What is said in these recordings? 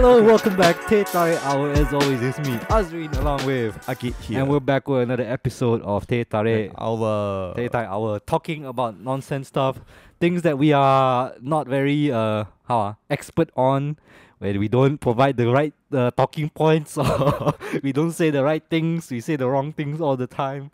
Hello, welcome back. Teh Tarik Hour. As always, it's me, Azreen, along with Ah Kit here. and we're back with another episode of Teh Tarik Our Hour, talking about nonsense stuff, things that we are not very expert on, where we don't provide the right talking points, or we don't say the right things. We say the wrong things all the time.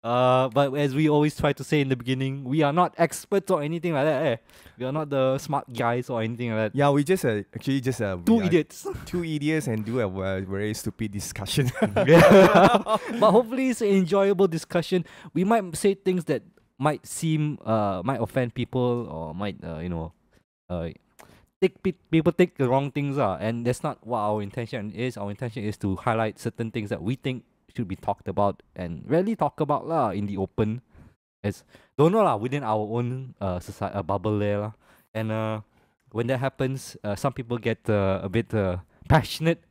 But as we always try to say in the beginning, we are not experts or anything like that. We are not the smart guys or anything like that. yeah, we just actually just Two idiots. two idiots and do a very stupid discussion. But hopefully it's an enjoyable discussion. We might say things that might seem might offend people, or might people take the wrong things, and that's not what our intention is. Our intention is to highlight certain things that we think should be talked about and rarely talk about in the open. As don't know within our own society bubble there lah. And when that happens, some people get a bit passionate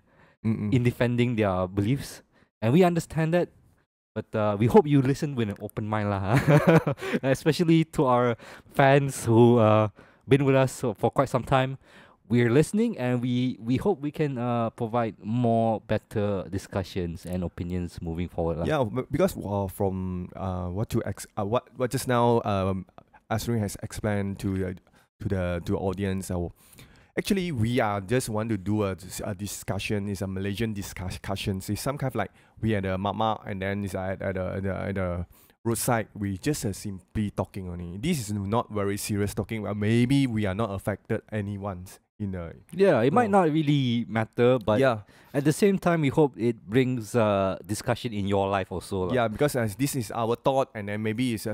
in defending their beliefs, and we understand that. But we hope you listen with an open mind lah, especially to our fans who been with us for quite some time. We're listening, and we hope we can provide more better discussions and opinions moving forward. Yeah, because from what just now Azreen has explained to the audience. Actually, we are just want to do a discussion. It's a Malaysian discussion. It's some kind of like we at a mama, and then it's at the roadside. We just simply talking only. This is not very serious talking. Maybe we are not affected anyone's. It might not really matter, but at the same time, we hope it brings discussion in your life also. Yeah, because this is our thought, and then maybe it's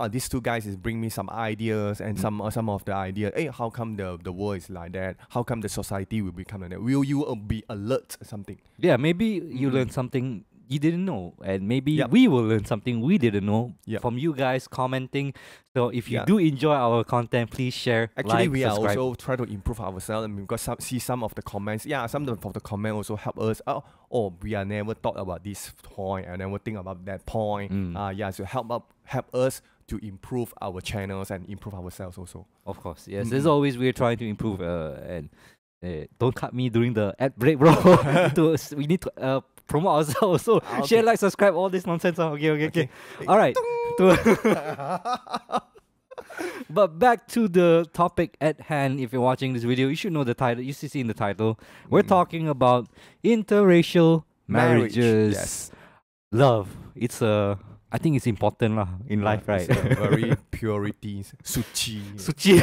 these two guys bring me some ideas and some of the ideas. Hey, how come the world is like that? How come the society will become like that? Will you be alert or something? Yeah, maybe you learn something you didn't know, and maybe we will learn something we didn't know from you guys commenting. So if you do enjoy our content, please share. Actually, we subscribe. are also try to improve ourselves, and because see some of the comments. Yeah, some of the comments also help us. Oh, we are never thought about this point. I never think about that point. So help us to improve our channels and improve ourselves also. Of course, yes. As always, we're trying to improve. And don't cut me during the ad break, bro. We need to promote ourselves. So share, like, subscribe, all this nonsense. Okay. All right. But back to the topic at hand. If you're watching this video, you should know the title. You should see in the title. We're talking about interracial marriages. Yes. Love. I think it's important in life, right? It's very purity, suci. Suci.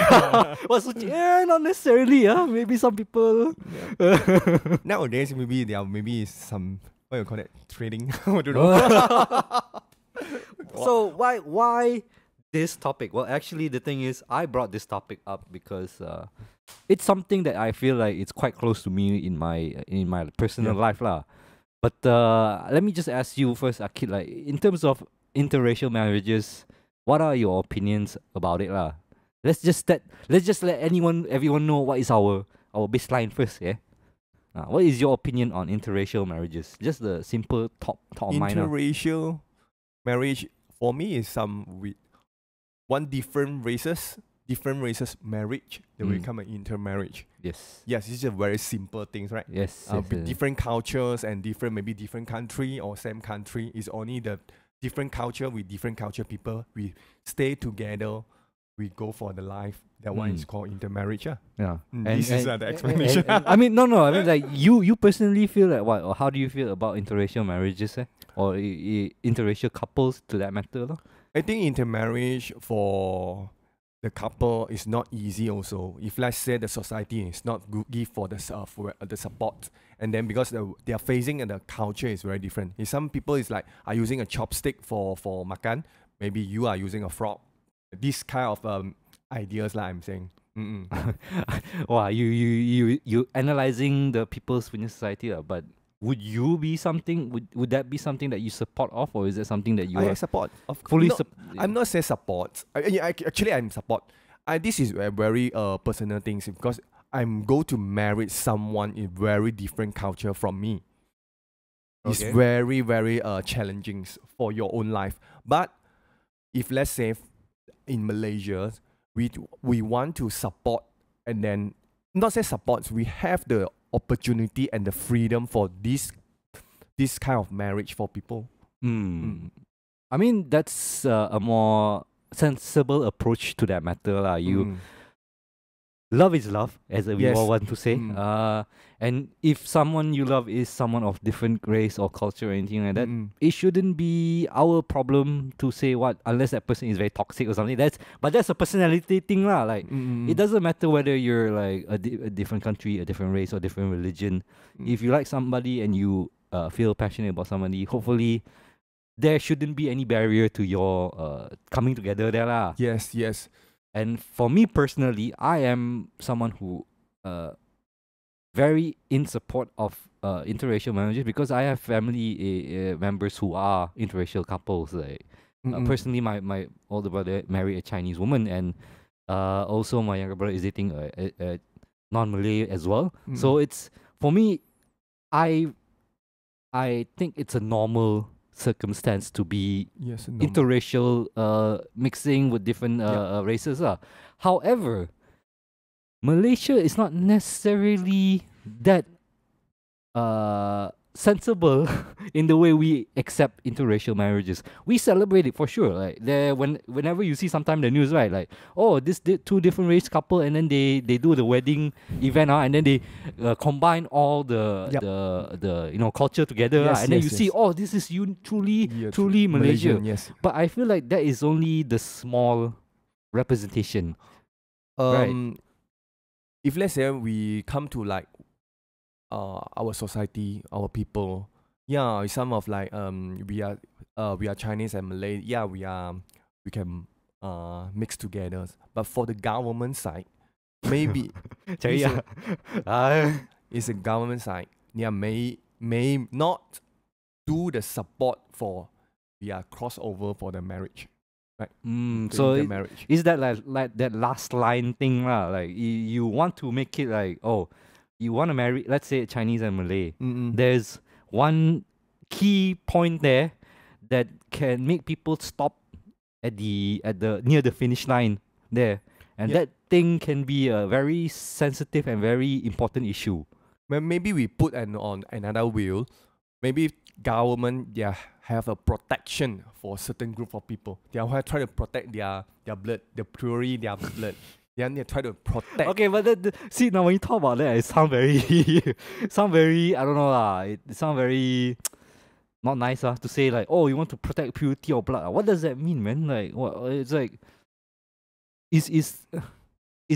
What suci? Not necessarily. Maybe some people. Nowadays, maybe there are some, what you call it, trading. I don't know. So why this topic? Well, actually, the thing is, I brought this topic up because it's something that I feel like it's quite close to me in my personal life lah. But let me just ask you first, Ah Kit, like, in terms of interracial marriages, what are your opinions about it lah? Let's just let everyone know what is our baseline first, yeah? What is your opinion on interracial marriages? Just the simple top of mind. Interracial marriage for me is different races marriage, they will become an intermarriage. Yes, this is a very simple things, right? Yes. Different cultures and different country or same country is only the different culture with different culture people. We stay together. We go for the life. That one is called intermarriage. Yeah. This is the explanation. I mean, no. I mean, like, you personally feel like what, or how do you feel about interracial marriages, or interracial couples, to that matter, no? I think intermarriage for the couple is not easy also. If let's say the society is not good, give for the support, and then because they are facing and the culture is very different. If some people is like are using a chopstick for makan, maybe you are using a frog. This kind of ideas I'm saying. Wow, you analyzing the people's within society, but would you be something? Would that be something that you support of, or is that something that you support? Fully I'm not saying support. I'm support. This is a very personal things, because I'm go to marry someone in very different culture from me. It's very, very challenging for your own life. But if let's say in Malaysia, we want to support, and then not say support, we have the opportunity and the freedom for this kind of marriage for people. I mean, that's a more sensible approach to that matter. Love is love, as we Yes. all want to say. And if someone you love is someone of different race or culture or anything like that, it shouldn't be our problem to say what, unless that person is very toxic or something. But that's a personality thing, lah. Like, it doesn't matter whether you're like a different country, a different race, or different religion. If you like somebody and you feel passionate about somebody, hopefully there shouldn't be any barrier to your coming together there, lah. Yes. And for me personally, I am someone who very in support of interracial marriages, because I have family members who are interracial couples. Like personally, my older brother married a Chinese woman, and also my younger brother is dating a non-Malay as well. So it's, for me, I think it's a normal circumstance to be interracial mixing with different races. However, Malaysia is not necessarily that sensible in the way we accept interracial marriages. We celebrate it for sure. Like whenever you see sometime the news, right? Like, oh, this two different race couple, and then they do the wedding event, and then they combine all the culture together, and then you see, oh, this is truly Malaysia. Yes. But I feel like that is only the small representation. Right. If let's say we come to like our society, our people, some of like we are Chinese and Malay, we can mix together. But for the government side, maybe it's a government side, may not do the support for crossover for the marriage. Right. So marriage. Is that like that last line thing, lah? Like you want to make it like, oh, you want to marry, let's say, Chinese and Malay. There's one key point there that can make people stop at the near the finish line there, and that thing can be a very sensitive and very important issue. Maybe we put on another wheel. Maybe government have a protection for certain group of people. They are try to protect their blood, purely their blood. They try to protect. Okay, but see, now when you talk about that, it sound very I don't know lah. It sound very not nice to say like, oh, you want to protect purity of blood. What does that mean, man? Like, what? It's like, is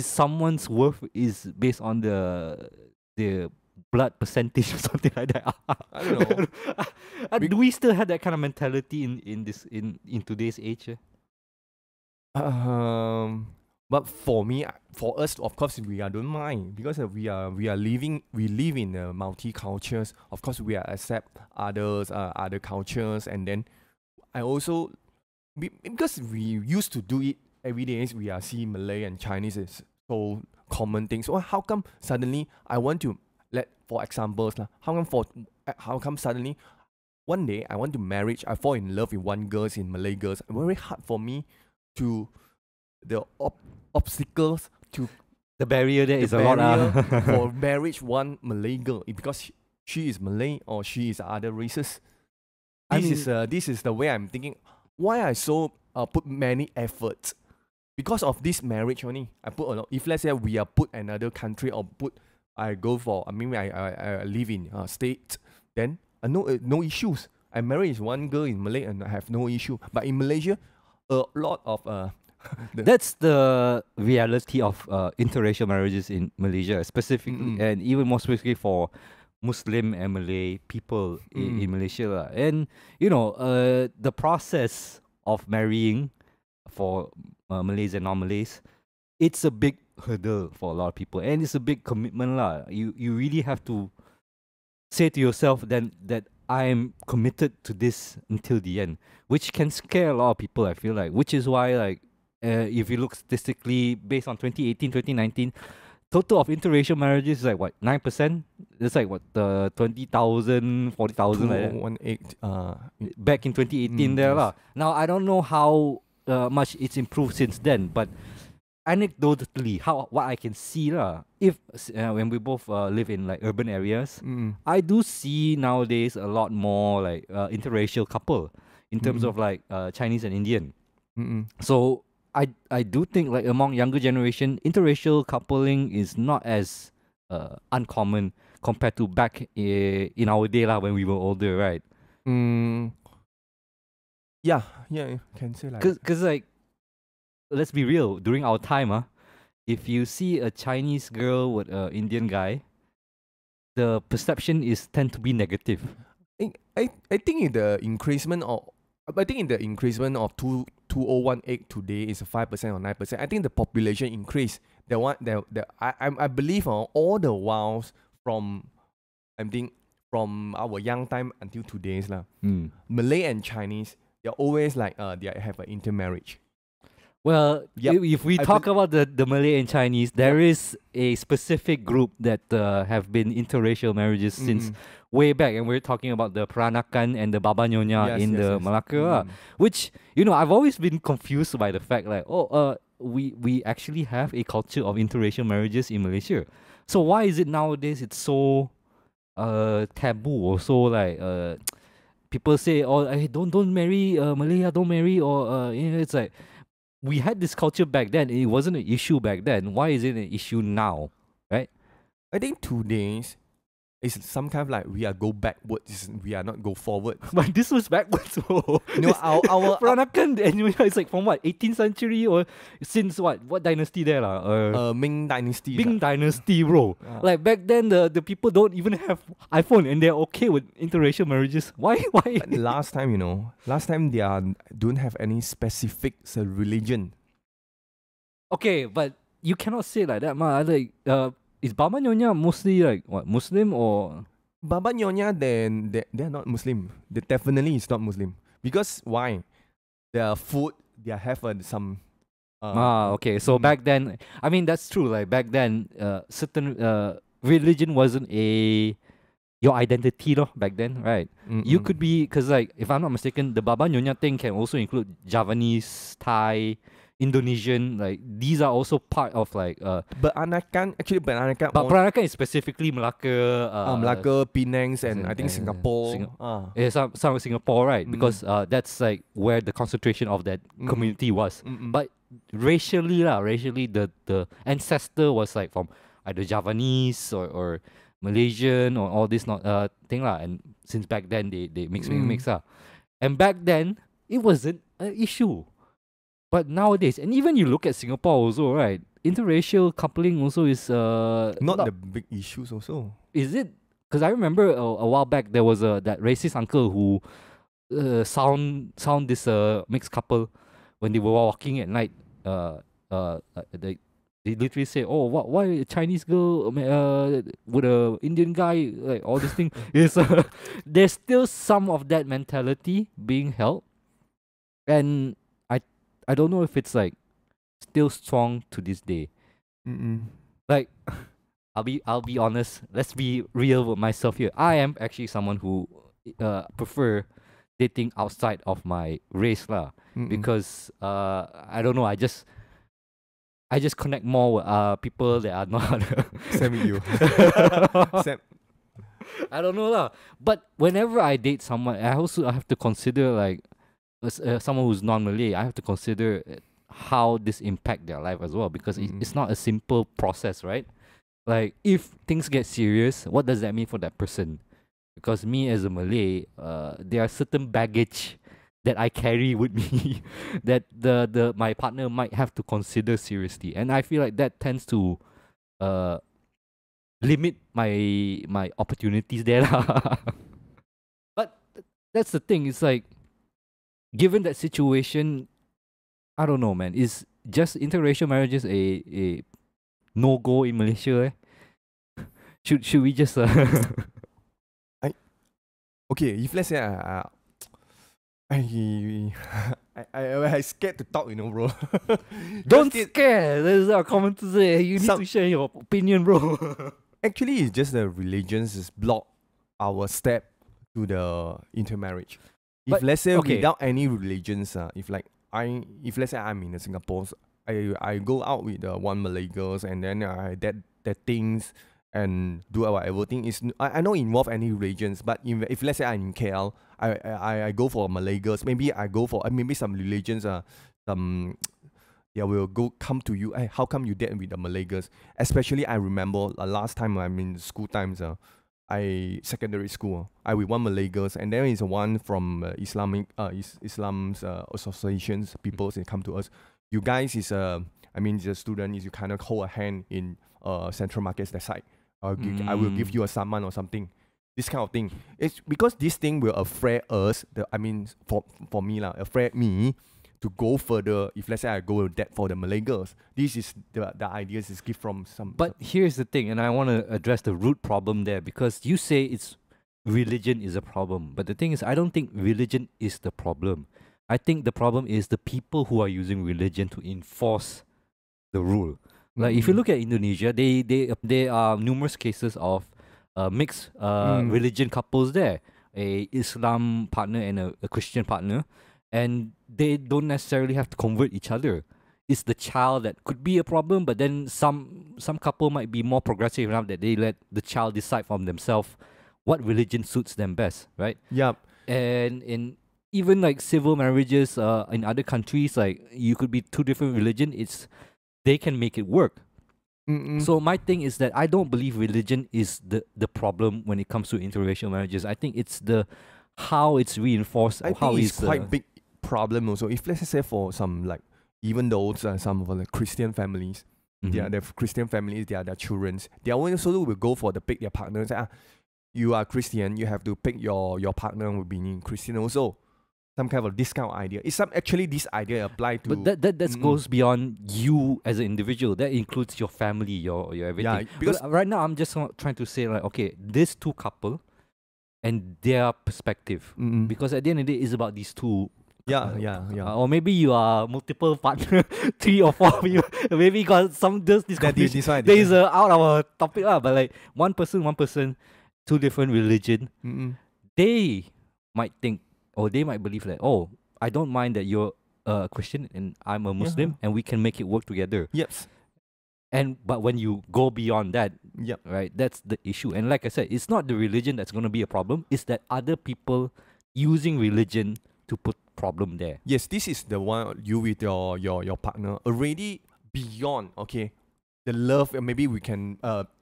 someone's worth is based on the blood percentage or something like that? I don't know. Do we still have that kind of mentality in today's age? But for us, of course, we don't mind, because we live in multi-cultures. Of course, we accept other cultures, and then I also, because we used to do it every day, we are see Malay and Chinese is so common things. So how come suddenly I want to for examples how come suddenly one day I want to marriage, I fall in love with one girl in Malay girls. Very hard for me to the obstacles to the barrier there is a lot for marriage one Malay girl, because she is Malay or she is other races. This is the way I'm thinking. Why I so put many efforts because of this marriage only. I put a lot. If let's say we are put another country, or I live in state, then no issues. I marry one girl in Malay and I have no issue. But in Malaysia, a lot of that's the reality of interracial marriages in Malaysia, specifically, and even more specifically for Muslim and Malay people in Malaysia. And the process of marrying for Malays and non-Malays, it's a big hurdle for a lot of people, and it's a big commitment lah. You really have to say to yourself then that I am committed to this until the end, which can scare a lot of people, I feel like, which is why, like, if you look statistically based on 2018, 2019, total of interracial marriages is like what, 9%? It's like what, 20,000, 40,000 like that. Back in 2018 there lah. Now I don't know how much it's improved since then, but anecdotally, what I can see lah, if when we both live in like urban areas, I do see nowadays a lot more like interracial couple in terms of like Chinese and Indian. So I do think like among younger generation, interracial coupling is not as uncommon compared to back in our day lah when we were older, right? Yeah, can say like Cause like, let's be real, during our time, if you see a Chinese girl with an Indian guy, the perception tend to be negative. I think in the increasement of 2018 today is 5% or 9%. I think the population increase. I believe all the whiles from our young time until today's lah. Malay and Chinese, they're always like they have an intermarriage. Well, if we talk about the Malay and Chinese, there is a specific group that have been interracial marriages since way back, and we're talking about the Peranakan and the Baba Nyona in Malacca, which, you know, I've always been confused by the fact like, we actually have a culture of interracial marriages in Malaysia. So why is it nowadays it's so taboo, or so like people say, hey, don't marry Malay, don't marry, or you know, it's like, we had this culture back then. It wasn't an issue back then. Why is it an issue now, right? I think today's is some kind of like we are go backwards. We are not go forward. But this was backwards. You know, our Peranakan and it's like from what, 18th century, or since what dynasty there lah? Ming dynasty. Ming dynasty, bro. Like back then, the people don't even have iPhone and they're okay with interracial marriages. Why? Last time they don't have any specific religion. Okay, but you cannot say like that, ma. Like is Baba Nyona mostly like what, Muslim or? Baba Nyona, then they're not Muslim. They definitely is not Muslim. Because why? Their food, they have some. Okay. So back then, I mean that's true. Like back then, certain religion wasn't your identity, though. Back then, right? You could be, because like if I'm not mistaken, the Baba Nyona thing can also include Javanese, Thai, Indonesian, like these are also part of like Peranakan. But Peranakan is specifically Malacca, Malacca, Penang, and I think Singapore. Some of Singapore, right? Because that's like where the concentration of that community was. But racially, the ancestor was like from either Javanese or Malaysian or all this thing lah. And since back then they mix. And back then it wasn't an issue. But nowadays, and even you look at Singapore also, right? Interracial coupling also is not the big issues also. Is it? Because I remember a while back there was that racist uncle who sound this mixed couple when they were walking at night. They literally say, "Oh, why a Chinese girl with a Indian guy?" Like all this thing is there's still some of that mentality being held, and I don't know if it's like still strong to this day. Like, I'll be honest. Let's be real with myself here. I am actually someone who prefer dating outside of my race lah, because I don't know. I just connect more with people that are not. Same with you. Same. I don't know lah. But whenever I date someone, I have to consider like. Someone who's non-Malay, I have to consider how this impact their life as well, because it's not a simple process, right? Like if things get serious, what does that mean for that person? Because me as a Malay, there are certain baggage that I carry with me that my partner might have to consider seriously, and I feel like that tends to limit my opportunities there lah. But that's the thing. It's like, given that situation, I don't know, man. Is just interracial marriages a no-go in Malaysia? Should we just Okay, if let's say I scared to talk, you know, bro. Don't scare. There's a common to say. You need to share your opinion, bro. Actually, it's just the religions is block our step to the intermarriage. If let's say without any religions, if let's say I'm in Singapore, I go out with one Malay girls, and then I that things and do whatever thing is I don't involve any religions, but if let's say I'm in KL, I go for Malay girls. Maybe I go for maybe some religions some will go come to you. Hey, how come you date with the Malay girls? Especially I remember last time I'm in school times. I secondary school. I with one Malay girls, and there is one from Islam's associations people. They come to us. You guys is I mean the student is you kind of hold a hand in central markets that side. I will give you a saman or something. This kind of thing. It's because this thing will afraid us. For me afraid me to go further. If let's say I go that for the Malay girls, this is the ideas is given from some. But here's the thing, and I want to address the root problem there, because you say it's religion is a problem, but the thing is, I don't think religion is the problem. I think the problem is the people who are using religion to enforce the rule. Like if you look at Indonesia, there are numerous cases of mixed religion couples there, a Islam partner and a Christian partner, and they don't necessarily have to convert each other. It's the child that could be a problem, but then some couple might be more progressive enough that they let the child decide for themselves what religion suits them best, right? Yep. And in even like civil marriages in other countries, like you could be two different religions, they can make it work. So my thing is that I don't believe religion is the problem when it comes to interracial marriages. I think it's the how it's reinforced. I think it's quite big problem also. If let's say for some like even those some of the Christian families, they are Christian families, they are their children. They also will go for the pick their partners. You are Christian, you have to pick your partner will be Christian also. Some kind of discount idea. It's actually this idea applied to. But that goes beyond you as an individual. That includes your family, your everything. Yeah, because right now I'm just trying to say like, okay, these two couple and their perspective. Because at the end of the day, it's about these two. Or maybe you are multiple partner, 3 or 4 of you. Maybe got some this confusion. There is out of our topic but like one person, two different religion. They might think. Or they might believe that, oh, I don't mind that you're a Christian and I'm a Muslim and we can make it work together. Yes. But when you go beyond that, right, that's the issue. And like I said, it's not the religion that's going to be a problem. It's that other people using religion to put problem there. Yes, this is the one you with your partner already beyond, okay, the love. Maybe we can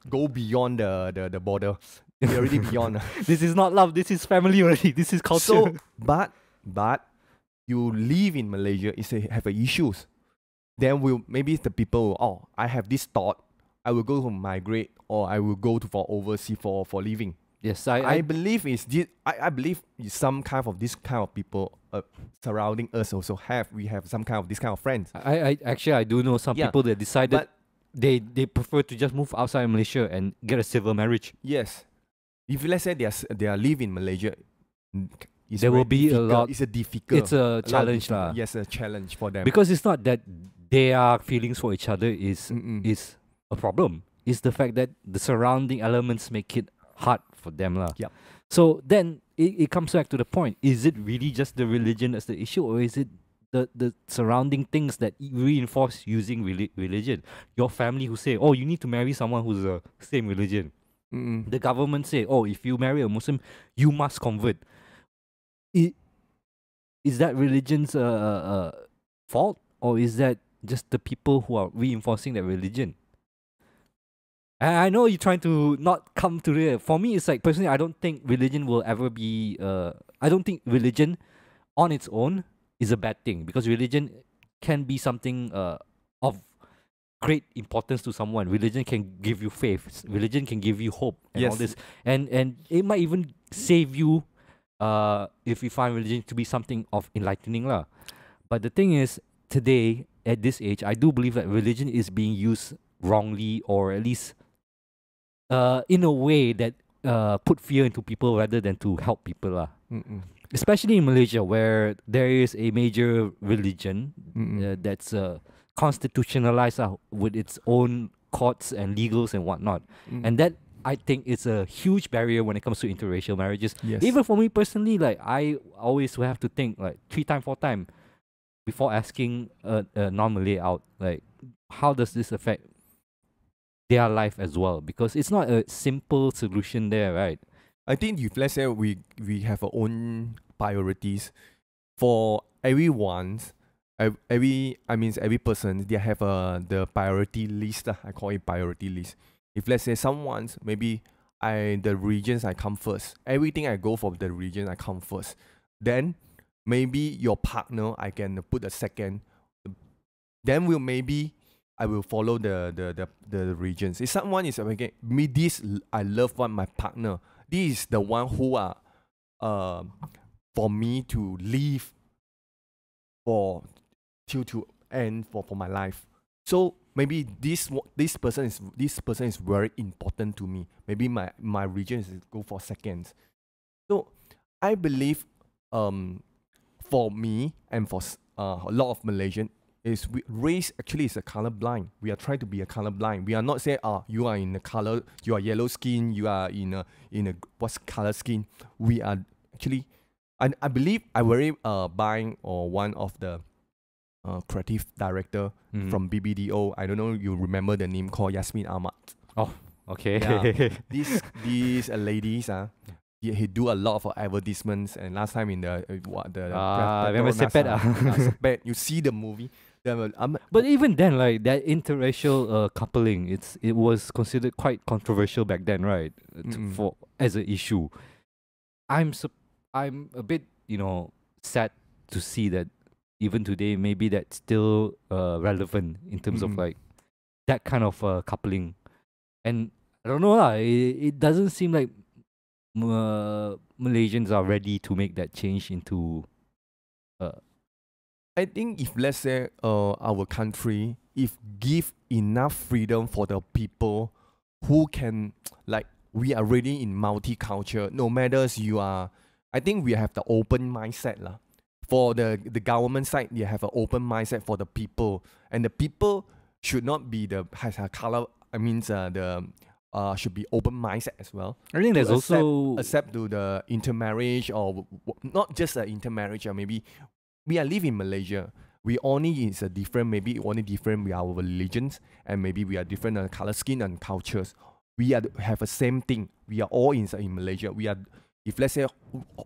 go beyond the border. We're already beyond. This is not love. This is family already. This is culture. So, but you live in Malaysia, have issues. Then maybe the people. I have this thought. I will go to migrate, or I will go to for overseas for living. Yes, I believe I believe some kind of this kind of people surrounding us also we have some kind of this kind of friends. I do know some people that decided they prefer to just move outside Malaysia and get a civil marriage. Yes. If let's say they are live in Malaysia, there will be a lot. It's a difficult. It's a challenge, lah. Yes, a challenge for them. Because it's not that their feelings for each other is a problem. It's the fact that the surrounding elements make it hard for them, lah. Yep. So then it comes back to the point: is it really just the religion that's the issue, or is it the surrounding things that reinforce using religion? Your family who say, oh, you need to marry someone who's the same religion. The government say, oh, if you marry a Muslim, you must convert. Is that religion's fault, or is that just the people who are reinforcing that religion? And I know you're trying to not come to it. For me, it's like, personally, I don't think religion will ever be... I don't think religion on its own is a bad thing, because religion can be something of great importance to someone. Religion can give you faith. Religion can give you hope and all this. And it might even save you if you find religion to be something of enlightening lah. But the thing is, today, at this age, I do believe that religion is being used wrongly, or at least in a way that put fear into people rather than to help people lah. Especially in Malaysia, where there is a major religion that's constitutionalized with its own courts and legals and whatnot. And that, I think, is a huge barrier when it comes to interracial marriages. Yes. Even for me personally, like I always have to think like 3 times, 4 times. before asking a non-Malay out, like how does this affect their life as well? Because it's not a simple solution there, right? I think if let's say we have our own priorities for everyone's every person, they have the priority list. I call it priority list. If let's say someone's maybe the regions I come first, everything I go for the region I come first. Then maybe your partner I can put a second. Then I will follow the regions. If someone is okay, me this I love one my partner. This is the one who are for me to live for till to end for my life. So maybe this person is very important to me. Maybe my region is go for seconds. So I believe for me and for a lot of Malaysian is race actually is a color blind. We are trying to be a color blind. We are not saying you are in the color, you are yellow skin, you are in a what's color skin. We are actually, I believe I very buying or one of the creative director from BBDO. I don't know you remember the name called Yasmin Ahmad. Oh, okay. Yeah. these ladies he do a lot of advertisements, and last time in the Sepet. you see the movie. But even then, like that interracial coupling, it was considered quite controversial back then, right? For as an issue, I'm a bit sad to see that even today maybe that's still relevant in terms of like that kind of coupling, and I don't know lah. It doesn't seem like Malaysians are ready to make that change into. I think if let's say our country if give enough freedom for the people who can like we are already in multicultural, no matters you are. I think we have the open mindset lah. For the government side, you have an open mindset for the people, and the people should not be has a color. I mean should be open mindset as well. I think there's also accept to the intermarriage or not just the intermarriage, or maybe we are living in Malaysia. We only is a different, maybe only different with our religions, and maybe we are different color skin and cultures. We have the same thing. We are all in Malaysia. We are, if let's say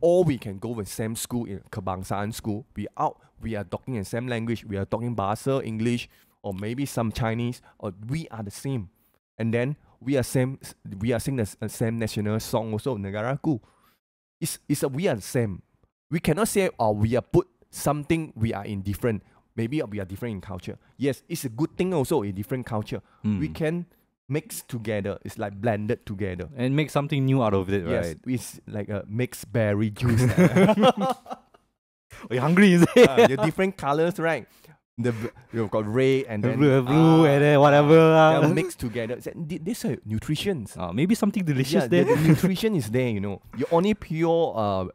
all we can go with same school in Kebangsaan school, we are talking the same language. We are talking Bahasa, English, or maybe some Chinese, or we are the same. And then we are singing the same national song also, Negaraku. We are the same. We cannot say we are put something we are in different. Maybe we are different in culture. Yes, it's a good thing also in different culture. We can mix together. It's like blended together and make something new out of it, right? Yes, it's like a mixed berry juice. Are you hungry? Is it? The different colors, right? You've got red and then blue and then whatever. They're mixed together. This is nutrition. Maybe something delicious there. The nutrition is there. You only pure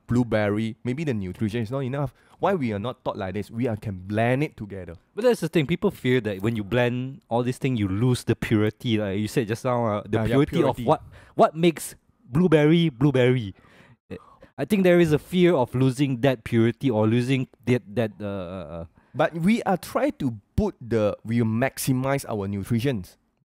blueberry. Maybe the nutrition is not enough. Why we are not taught like this? We can blend it together. But that's the thing. People fear that when you blend all these things, you lose the purity. Like you said just now, the purity of what makes blueberry. I think there is a fear of losing that purity or losing that. But we are trying to we maximize our nutrition.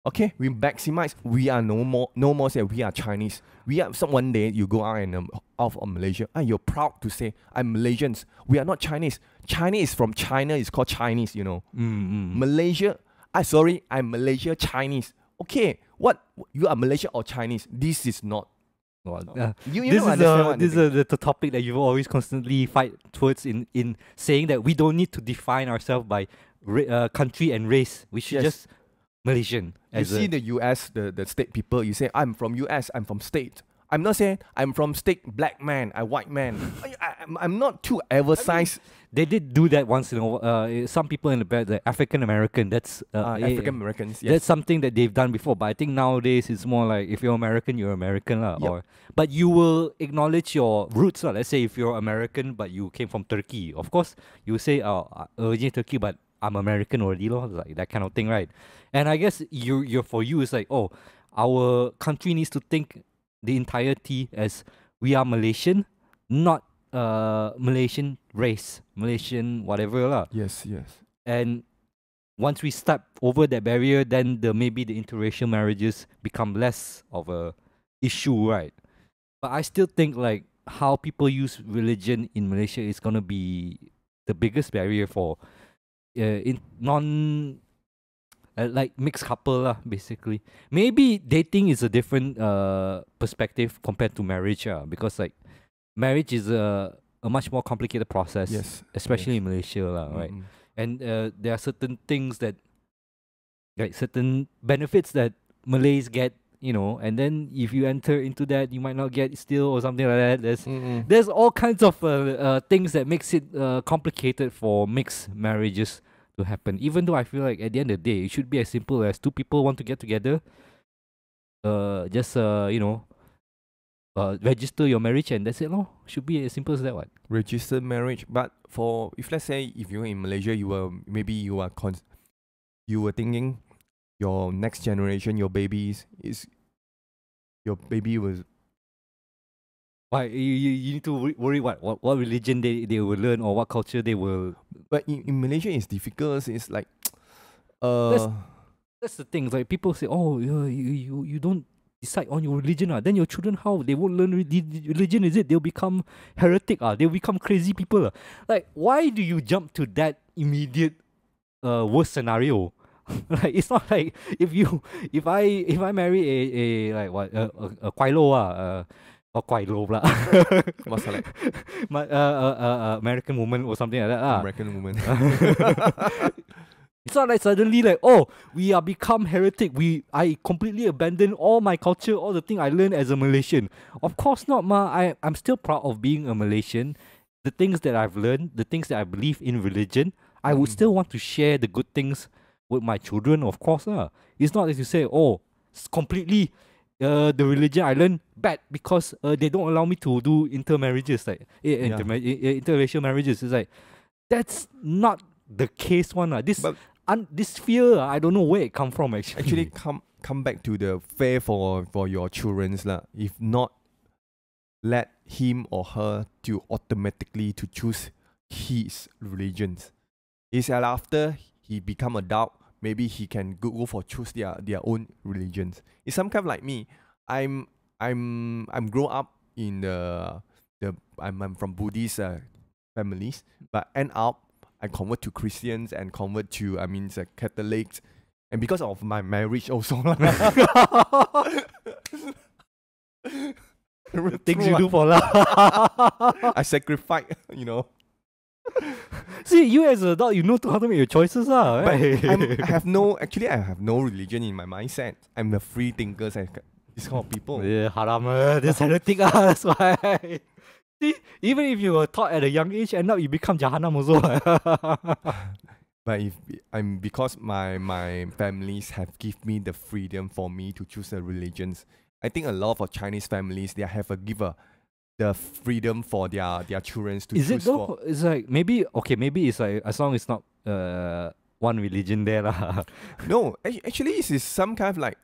Okay, we maximize. We are no more say we are Chinese. We are one day you go out and out of Malaysia, and you're proud to say I'm Malaysians. We are not Chinese. Chinese is from China. It's called Chinese. Malaysia. I'm Malaysia Chinese. Okay, what you are Malaysia or Chinese? This is not. This is the topic that you always constantly fight towards in saying that we don't need to define ourselves by country and race. We should just Malaysian. You see the US, the state people, you say, I'm from US, I'm from state. I'm not saying I'm from state black man, a white man. I'm not too emphasize. They did do that once, some people in the African American, that's African Americans, yes. That's something that they've done before, but I think nowadays it's more like if you're American, you're American. But you will acknowledge your roots. Let's say if you're American, but you came from Turkey. Of course, you say, originally Turkey, but I'm American already, like that kind of thing, right? And I guess for you, it's like, our country needs to think the entirety as we are Malaysian, not Malaysian race, Malaysian whatever lah. Yes, yes. And once we step over that barrier, then maybe the interracial marriages become less of a issue, right? But I still think like how people use religion in Malaysia is gonna be the biggest barrier for in like mixed couple lah, basically. Maybe dating is a different perspective compared to marriage, because like marriage is a much more complicated process, Yes, especially yes. in Malaysia lah, right? Mm-mm. And there are certain things that, like certain benefits that Malays get, and then if you enter into that, you might not get still or something like that. Mm-mm. There's all kinds of things that makes it complicated for mixed marriages to happen. Even though I feel like at the end of the day, it should be as simple as two people want to get together. Just register your marriage and that's it, no? Should be as simple as that, what? Registered marriage, but for if let's say if you're in Malaysia, you were thinking your next generation, your baby was. Why you need to worry what religion they will learn or what culture they will. But in Malaysia, it's difficult. It's like, That's the thing. Like people say, oh, you don't decide on your religion, then your children how they won't learn religion, is it? They'll become heretic, they'll become crazy people. Like why do you jump to that immediate worst scenario? Like it's not like if I marry a like what a Kwai Lo or Kwai Lo lah. what's that like? American woman or something like that lah. American woman. It's not like suddenly like, oh, we are become heretic. I completely abandon all my culture, all the thing I learned as a Malaysian. Of course not, ma. I'm still proud of being a Malaysian. The things that I've learned, the things that I believe in religion, I would still want to share the good things with my children, of course. It's not as you say, oh, it's completely the religion I learned bad because they don't allow me to do intermarriages, like interracial marriages. It's like that's not the case one. This fear, I don't know where it come from actually. Actually, come back to the fair for your children's lah. If not, let him or her to automatically to choose his religions. Is that after he become adult, maybe he can go for choose their own religions. It's some kind of like me. I'm grown up in I'm from Buddhist families, but end up I convert to Christians and convert to Catholics, and because of my marriage also. Things you do for love. I sacrifice, See, you as an adult, you know how to make your choices, But right? I have no religion in my mindset. I'm a free thinker, this kind of people. Yeah, haram, this heretic, that's why. See, even if you were taught at a young age, end up you become Jahannam also. But because my families have given me the freedom for me to choose the religions. I think a lot of Chinese families, they have the freedom for their children to choose. Is it though? It's like maybe it's like as long as it's not one religion there lah. No, actually it is some kind of like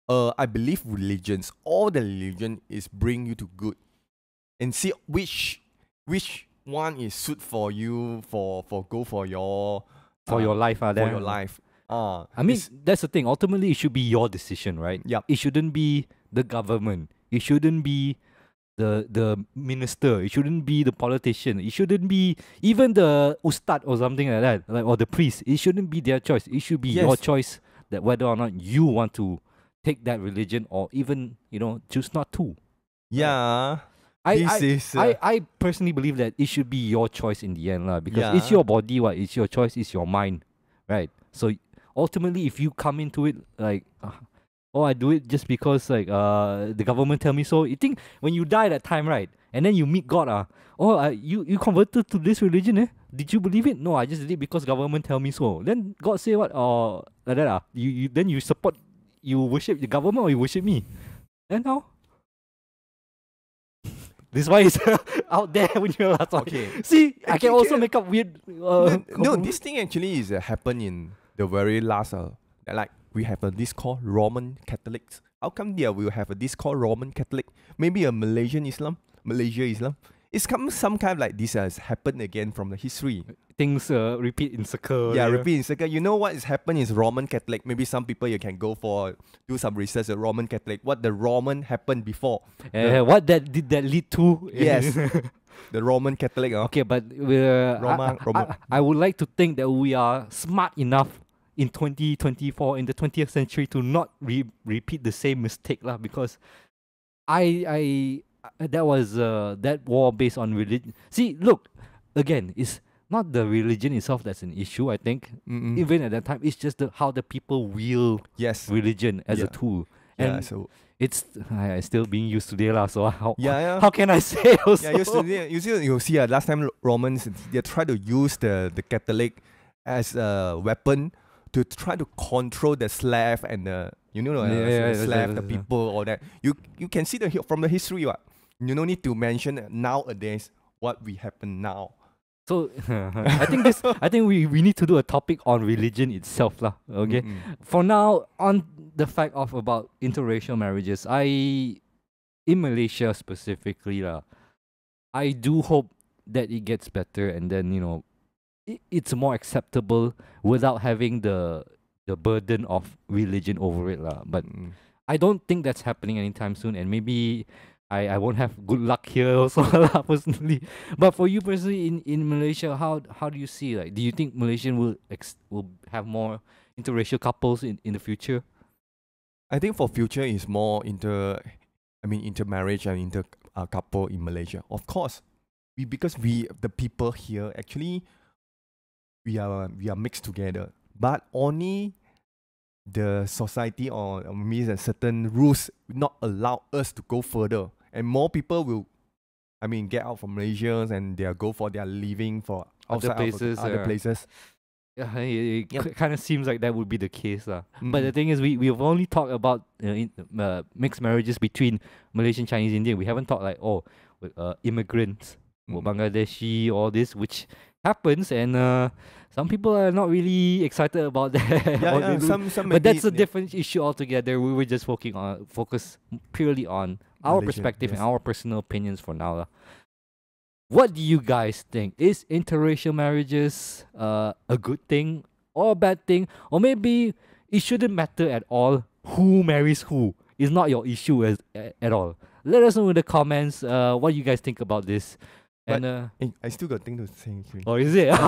I believe religions. All the religion is bring you to good, and see which one is suit for you for your life. For your life. I mean, that's the thing. Ultimately, it should be your decision, right? Yeah. It shouldn't be the government. It shouldn't be the minister. It shouldn't be the politician. It shouldn't be even the ustad or something like that, or the priest. It shouldn't be their choice. It should be your choice that whether or not you want to take that religion or even choose not to. Yeah. I personally believe that it should be your choice in the end, because it's your body, it's your choice, it's your mind, right? So ultimately, if you come into it like, I do it just because the government tell me so. You think when you die that time, right, and then you meet God, you converted to this religion, eh? Did you believe it? No, I just did it because government tell me so. Then God say what? Like that, then you worship the government or you worship me? Then how? This is why it's out there when you're last. Okay. See, I can also make up weird. No, this thing actually is happen in the very last. Like we have this called Roman Catholics. How come there will have this called Roman Catholic? Maybe a Malaysia Islam. it's some kind of like this has happened again from the history. Things repeat in circle. Yeah, repeat in second. You know what is happened is Roman Catholic. Maybe some people you can go for do some research. The Roman Catholic, what the Roman happened before. What that did that lead to? Yes, the Roman Catholic. Okay, but I would like to think that we are smart enough in 2024 in the 20th century to not repeat the same mistake lah. Because I that was that war based on religion. See, look again, it's not the religion itself that's an issue. I think even at that time, it's just how the people wield religion as a tool. And so it's still being used today lah. So how can I say also? Yeah, you see last time Romans they try to use the Catholic as a weapon to try to control the slave and the slave, the people, all that. You can see from the history what. You don't need to mention nowadays what we happen now. So I think we need to do a topic on religion itself lah. Okay. For now, on the fact of about interracial marriages, in Malaysia specifically lah, I do hope that it gets better and then it's more acceptable without having the burden of religion over it lah. But I don't think that's happening anytime soon, and maybe I won't have good luck here also personally. But for you personally in Malaysia, how do you see, like, do you think Malaysian will have more interracial couples in the future? I think for future is more intermarriage and inter couple in Malaysia. Of course, because the people here actually we are mixed together, but only the society or means that certain rules not allow us to go further, and more people will, get out from Malaysia and they'll go for their living for other places. Yeah, it kind of seems like that would be the case lah. But the thing is, we've only talked about mixed marriages between Malaysian, Chinese, Indian. We haven't talked like immigrants, Bangladeshi, all this, which happens, and some people are not really excited about that. But that's a different issue altogether. We were just focus purely on our perspective and our personal opinions for now. What do you guys think? Is interracial marriages a good thing or a bad thing? Or maybe it shouldn't matter at all who marries who. It's not your issue at all. Let us know in the comments what you guys think about this. But I still got things to say. Oh, is it?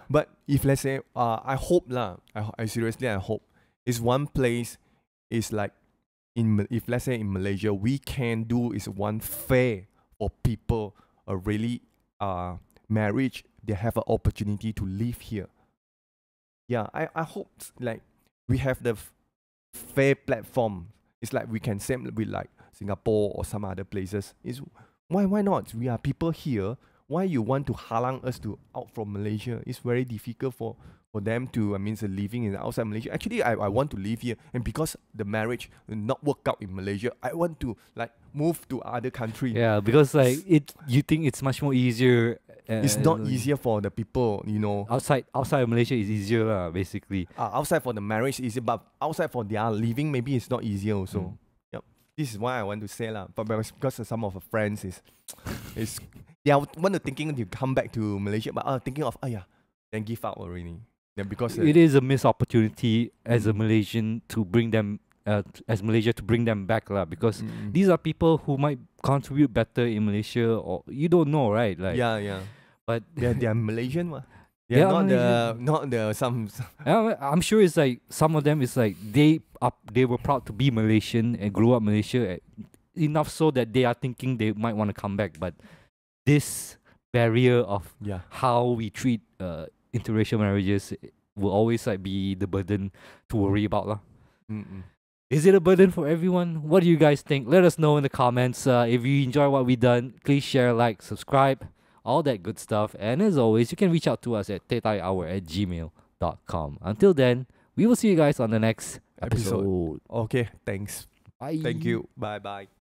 But if let's say, I hope lah. I seriously hope is one place is like if let's say in Malaysia we can do is one fair for people really marriage, they have an opportunity to live here. Yeah, I hope like we have the fair platform. It's like we can same with like Singapore or some other places. Is why not? We are people here. Why you want to halang us to out from Malaysia? It's very difficult for them to living in outside Malaysia. Actually, I want to live here, and because the marriage not work out in Malaysia, I want to like move to other country. Yeah, because like you think it's much more easier. It's not easier for the people, Outside of Malaysia is easier lah, basically. Outside for the marriage is easy, but outside for their living maybe it's not easier also. Yep. This is why I want to say lah. But because some of our friends is they want to thinking to come back to Malaysia, but thinking of then give up already. Yeah, because it is a missed opportunity as a Malaysian to bring them Malaysia to bring them back lah, because these are people who might contribute better in Malaysia, or you don't know, right? Like but they are Malaysian ma. They are not the some. I'm sure it's like some of them is like they were proud to be Malaysian and grew up Malaysia enough so that they are thinking they might want to come back, but this barrier of how we treat interracial marriages will always like be the burden to worry about lah. Is it a burden for everyone? What do you guys think? Let us know in the comments. If you enjoy what we done, please share, like, subscribe, all that good stuff. And as always, you can reach out to us at tehtarihour@gmail.com. Until then, we will see you guys on the next episode. Okay, thanks. Bye. Thank you. Bye.